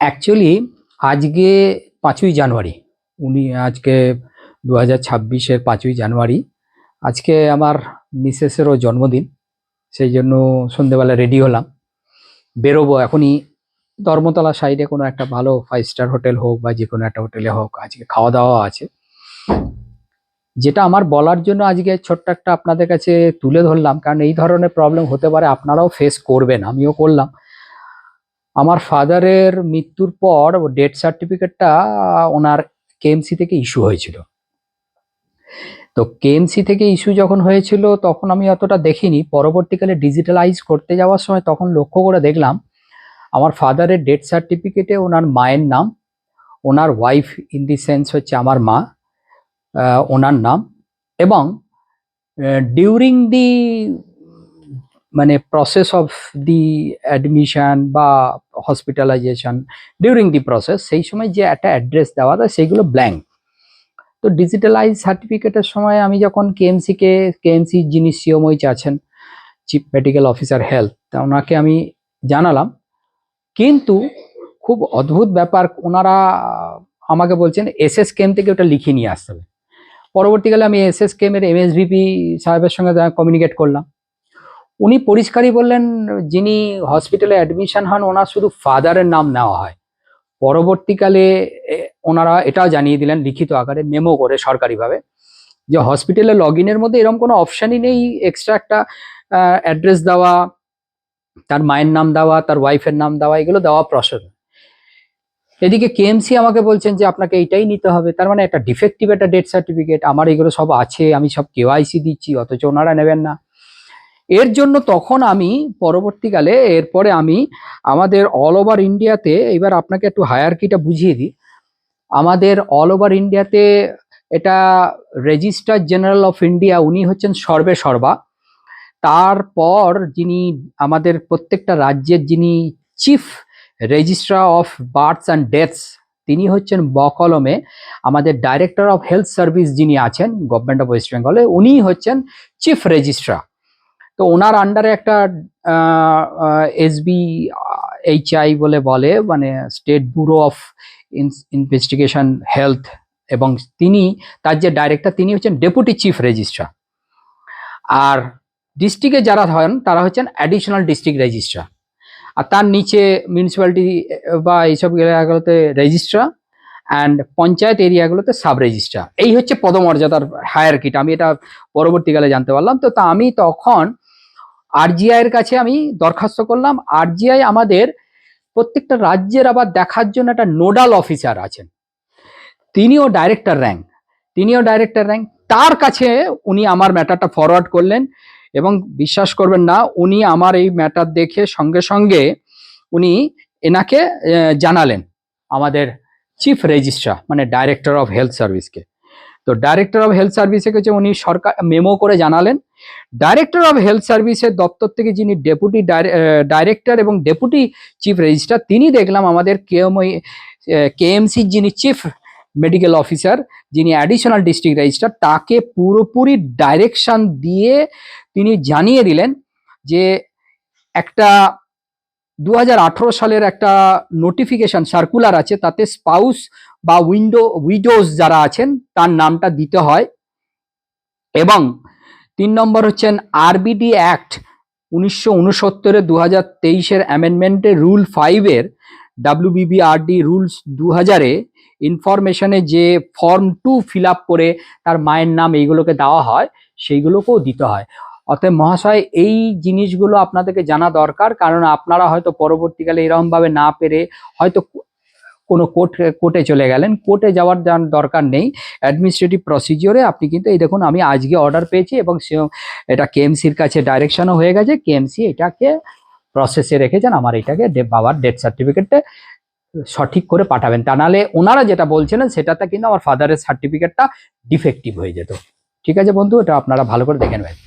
Actually আজকে ৫ই জানুয়ারি, আজকে ২০২৬-এর ৫ই জানুয়ারি। আজকে আমার মিসেসেরও জন্মদিন, সেই জন্য সন্ধেবেলা রেডি হলাম, বেরোবো এখনই। ধর্মতলা সাইডে কোনো একটা ভালো 5 স্টার হোটেল হোক বা যে কোনো একটা হোটেলে হোক, আজকে খাওয়া দাওয়া আছে। যেটা আমার বলার জন্য আজকে ছোট্ট একটা আপনাদের কাছে তুলে ধরলাম, কারণ এই ধরনের প্রবলেম হতে পারে, আপনারাও ফেস করবেন, আমিও করলাম। আমার ফাদারের মৃত্যুর পর ডেথ সার্টিফিকেটটা ওনার কেএমসি থেকে ইস্যু হয়েছিল। তো কেএমসি থেকে ইস্যু যখন হয়েছিল তখন আমি অতটা দেখিনি। পরবর্তীকালে ডিজিটালাইজ করতে যাওয়ার সময় তখন লক্ষ্য করে দেখলাম আমার ফাদারের ডেথ সার্টিফিকেটে ওনার মায়ের নাম, ওনার ওয়াইফ ইন দি সেন্স হচ্ছে আমার মা, ওনার নাম, এবং ডিউরিং দি মানে প্রসেস অফ দি অ্যাডমিশন বা হসপিটালাইজেশন, ডিউরিং দি প্রসেস সেই সময় যে একটা অ্যাড্রেস দেওয়া যায় সেইগুলো ব্ল্যাঙ্ক। তো ডিজিটালাইজ সার্টিফিকেটের সময় আমি যখন কেএমসি যিনি সিওমইচ আছেন, চিফ মেডিকেল অফিসার হেলথ, তা ওনাকে আমি জানালাম, কিন্তু খুব অদ্ভুত ব্যাপার, ওনারা আমাকে বলছেন এসএস কেম থেকে ওটা লিখে নিয়ে আসতে হবে। পরবর্তীকালে আমি এসএস কেমের এমএসভিপি সাহেবের সঙ্গে কমিউনিকেট করলাম, উনি পরিষ্কারই বললেন যিনি হসপিটালে অ্যাডমিশন হন ওনার শুধু ফাদারের নাম নেওয়া হয়। পরবর্তীকালে ওনারা এটাও জানিয়ে দিলেন লিখিত আকারে, মেমো করে সরকারিভাবে, যে হসপিটালে লগ ইনের মধ্যে এরকম কোনো অপশানই নেই এক্সট্রা একটা অ্যাড্রেস দেওয়া, তার মায়ের নাম দেওয়া, তার ওয়াইফের নাম দেওয়া, এগুলো দেওয়া প্রসেস। এদিকে কেএমসি আমাকে বলছেন যে আপনাকে এইটাই নিতে হবে, তার মানে একটা ডিফেক্টিভ একটা ডেথ সার্টিফিকেট, আমার এগুলো সব আছে, আমি সব কেওয়াইসি দিচ্ছি, অথচ ওনারা নেবেন না। এর জন্য তখন আমি পরবর্তীকালে এরপরে আমি আমাদের অল ওভার ইন্ডিয়াতে, এবার আপনাকে একটু হায়ারকিটা বুঝিয়ে দিই, আমাদের অল ওভার ইন্ডিয়াতে এটা রেজিস্ট্রার জেনারেল অফ ইন্ডিয়া, উনি হচ্ছেন সর্বে সর্বা। তারপর যিনি আমাদের প্রত্যেকটা রাজ্যের যিনি chief registrar of বার্থস and deaths, তিনি হচ্ছেন বকলমে আমাদের ডাইরেক্টর অফ হেলথ সার্ভিস যিনি আছেন গভর্নমেন্ট অফ ওয়েস্ট বেঙ্গলে, উনি হচ্ছেন চিফ রেজিস্ট্রার। তো ওনার আন্ডারে একটা SBHI বলে মানে state bureau of investigation health, এবং তিনি তার যে ডাইরেক্টর তিনি হচ্ছেন ডেপুটি চিফ রেজিস্ট্রার। আর ডিস্ট্রিক্টে যারা হন তারা হচ্ছেন অ্যাডিশনাল ডিস্ট্রিক্ট রেজিস্ট্রার, আর তার নিচে মিউনিসিপ্যালিটি বা এইসব এলাকাগুলোতে রেজিস্ট্রার, অ্যান্ড পঞ্চায়েত এরিয়াগুলোতে সাব রেজিস্ট্রার। এই হচ্ছে পদমর্যাদার হায়ারকিটা, আমি এটা পরবর্তীকালে জানতে পারলাম। তো আমি তখন RGI এর কাছে আমি দরখাস্ত করলাম। RGI আমাদের প্রত্যেকটা রাজ্যের আবার দেখার জন্য একটা নোডাল অফিসার আছেন, তিনিও ডাইরেক্টর র্যাঙ্ক, তার কাছে উনি আমার ম্যাটারটা ফরওয়ার্ড করলেন, এবং বিশ্বাস করবেন না, উনি আমার এই ম্যাটার দেখে সঙ্গে সঙ্গে উনি এনাকে জানালেন আমাদের চিফ রেজিস্ট্রার মানে ডাইরেক্টর অফ হেলথ সার্ভিসকে। তো ডাইরেক্টর অফ হেলথ সার্ভিসে কাছে উনি সরকার মেমো করে জানালেন। ডাইরেক্টর অফ হেলথ সার্ভিসের দপ্তর থেকে যিনি ডেপুটি ডাইরেক্টর এবং ডেপুটি চিফ রেজিস্ট্রার, তিনি দেখলাম আমাদের কেএমসি যিনি চিফ মেডিকেল অফিসার, যিনি অ্যাডিশনাল ডিস্ট্রিক্ট রেজিস্ট্রার, তাকে পুরোপুরি ডাইরেকশন দিয়ে তিনি জানিয়ে দিলেন যে একটা 2018 সালের একটা নোটিফিকেশন সার্কুলার আছে, তাতে স্পাউস বা উইডোজ যারা আছেন তার নামটা দিতে হয়। এবং 3 নম্বর হচ্ছেন RBD অ্যাক্ট 1969 2023-এর অ্যামেন্ডমেন্টে রুল 5-এর WBBRD রুলস 2000-এ ইনফরমেশনে যে ফর্ম 2 ফিল আপ করে তার মায়ের নাম এইগুলোকে দেওয়া হয়, সেইগুলোকেও দিতে হয়। অতএব মহাশয়, এই জিনিসগুলো আপনাদেরকে জানা দরকার, কারণ আপনারা হয়তো পরবর্তীকালে এরকমভাবে না পেরে হয়তো কোনো কোর্টে চলে গেলেন। কোর্টে যাওয়ার দরকার নেই, অ্যাডমিনিস্ট্রেটিভ প্রসিজিওরে আপনি কিন্তু এই দেখুন আমি আজকে অর্ডার পেয়েছি এবং এটা কেএমসির কাছে ডাইরেকশনও হয়ে গেছে, কেএমসি এটাকে প্রসেসে রেখেছেন, আমার এটাকে বাবার ডেথ সার্টিফিকেটে সঠিক করে পাঠাবেন, তা নাহলে ওনারা যেটা বলছিলেন সেটাতে কিন্তু আমার ফাদারের সার্টিফিকেটটা ডিফেক্টিভ হয়ে যেত। ঠিক আছে বন্ধু, এটা আপনারা ভালো করে দেখে নেবেন।